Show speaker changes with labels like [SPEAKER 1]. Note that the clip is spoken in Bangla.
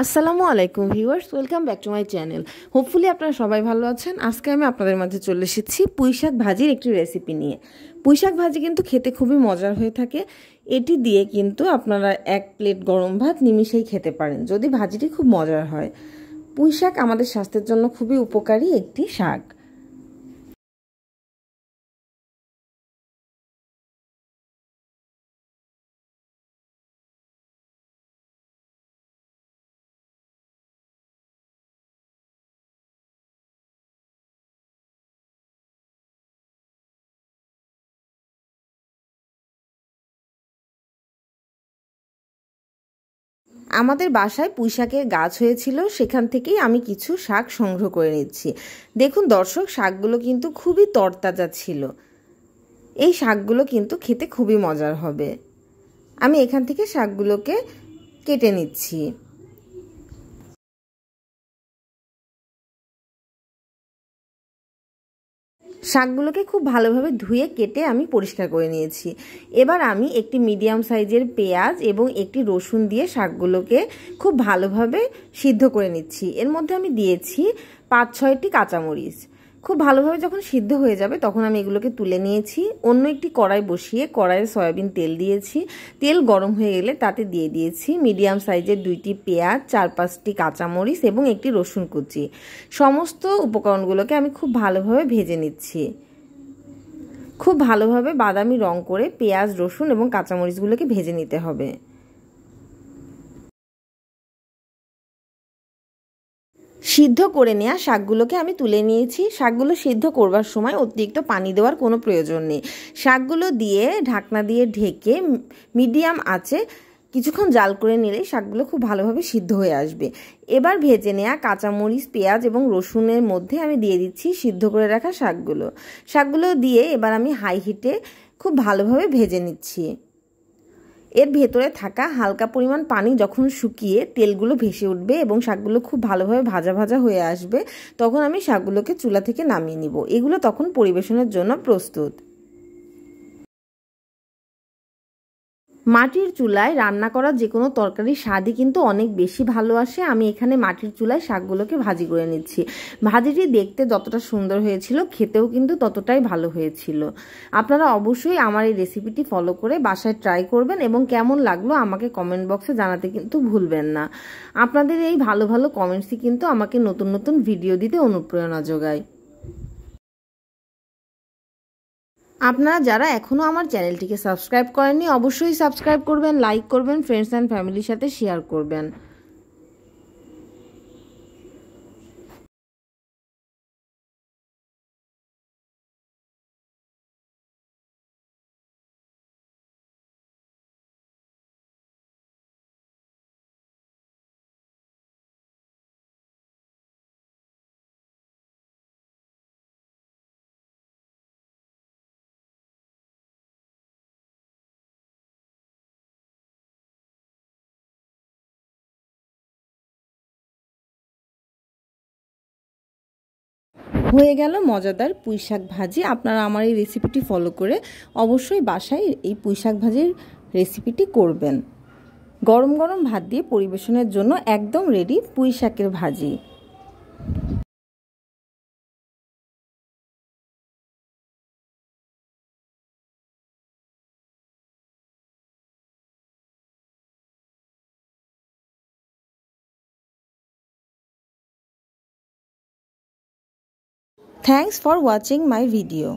[SPEAKER 1] আসসালামু আলাইকুম viewers, welcome back to my channel. Hopefully আপনারা সবাই ভালো আছেন। আজকে আমি আপনাদের মাঝে চলে এসেছি পুঁইশাক ভাজির একটি রেসিপি নিয়ে। পুঁইশাক ভাজি কিন্তু খেতে খুবই মজার হয়ে থাকে। এটি দিয়ে কিন্তু আপনারা এক প্লেট গরম ভাত নিমিষেই খেতে পারেন যদি ভাজিটি খুব মজার হয়। পুঁইশাক আমাদের স্বাস্থ্যের জন্য খুবই উপকারী একটি শাক। আমাদের বাসায় পুঁইশাকের গাছ হয়েছিল, সেখান থেকেই আমি কিছু শাক সংগ্রহ করে নিচ্ছি। দেখুন দর্শক, শাকগুলো কিন্তু খুবই তরতাজা ছিল। এই শাকগুলো কিন্তু খেতে খুবই মজার হবে। আমি এখান থেকে শাকগুলোকে কেটে নিচ্ছি। শাকগুলোকে খুব ভালোভাবে ধুয়ে কেটে আমি পরিষ্কার করে নিয়েছি। এবার আমি একটি মিডিয়াম সাইজের পেঁয়াজ এবং একটি রসুন দিয়ে শাকগুলোকে খুব ভালোভাবে সিদ্ধ করে নিচ্ছি। এর মধ্যে আমি দিয়েছি 5-6টি কাঁচামরিচ। খুব ভালোভাবে যখন সিদ্ধ হয়ে যাবে তখন আমি এগুলোকে তুলে নিয়েছি। অন্য একটি কড়াই বসিয়ে কড়াইয়ে সয়াবিন তেল দিয়েছি। তেল গরম হয়ে গেলে তাতে দিয়ে দিয়েছি মিডিয়াম সাইজের 2টি পেঁয়াজ, 4-5টি কাঁচামরিচ এবং একটি রসুন কুচি। সমস্ত উপকরণগুলোকে আমি খুব ভালোভাবে ভেজে নিচ্ছি। খুব ভালোভাবে বাদামি রং করে পেঁয়াজ, রসুন এবং কাঁচামরিচগুলোকে ভেজে নিতে হবে। সিদ্ধ করে নেওয়া শাকগুলোকে আমি তুলে নিয়েছি। শাকগুলো সিদ্ধ করবার সময় অতিরিক্ত পানি দেওয়ার কোনো প্রয়োজন নেই। শাকগুলো দিয়ে ঢাকনা দিয়ে ঢেকে মিডিয়াম আঁচে কিছুক্ষণ জাল করে নিলেই শাকগুলো খুব ভালোভাবে সিদ্ধ হয়ে আসবে। এবার ভেজে নেওয়া কাঁচামরিচ, পেঁয়াজ এবং রসুনের মধ্যে আমি দিয়ে দিচ্ছি সিদ্ধ করে রাখা শাকগুলো দিয়ে এবার আমি হাই হিটে খুব ভালোভাবে ভেজে নিচ্ছি। এর ভেতরে থাকা হালকা পরিমাণ পানি যখন শুকিয়ে তেলগুলো ভেসে উঠবে এবং শাকগুলো খুব ভালোভাবে ভাজা ভাজা হয়ে আসবে, তখন আমি শাকগুলোকে চুলা থেকে নামিয়ে নিব। এগুলো তখন পরিবেশনের জন্য প্রস্তুত। মাটির চুলায় রান্না করা যে কোনো তরকারির স্বাদই কিন্তু অনেক বেশি ভালো আসে। আমি এখানে মাটির চুলায় শাকগুলোকে ভাজি করে নিচ্ছি। ভাজিটি দেখতে যতটা সুন্দর হয়েছিল, খেতেও কিন্তু ততটাই ভালো হয়েছিল। আপনারা অবশ্যই আমার এই রেসিপিটি ফলো করে বাসায় ট্রাই করবেন এবং কেমন লাগলো আমাকে কমেন্ট বক্সে জানাতে কিন্তু ভুলবেন না। আপনাদের এই ভালো ভালো কমেন্টসই কিন্তু আমাকে নতুন নতুন ভিডিও দিতে অনুপ্রেরণা যোগায়। আপনারা যারা এখনও আমার চ্যানেলটিকে সাবস্ক্রাইব করেননি অবশ্যই সাবস্ক্রাইব করবেন, লাইক করবেন, ফ্রেন্ডস অ্যান্ড ফ্যামিলির সাথে শেয়ার করবেন। হয়ে গেল মজাদার পুঁইশাক ভাজি। আপনারা আমার এই রেসিপিটি ফলো করে অবশ্যই বাসায় এই পুঁইশাক ভাজির রেসিপিটি করবেন। গরম গরম ভাত দিয়ে পরিবেশনের জন্য একদম রেডি পুঁইশাকের ভাজি। Thanks for watching my video.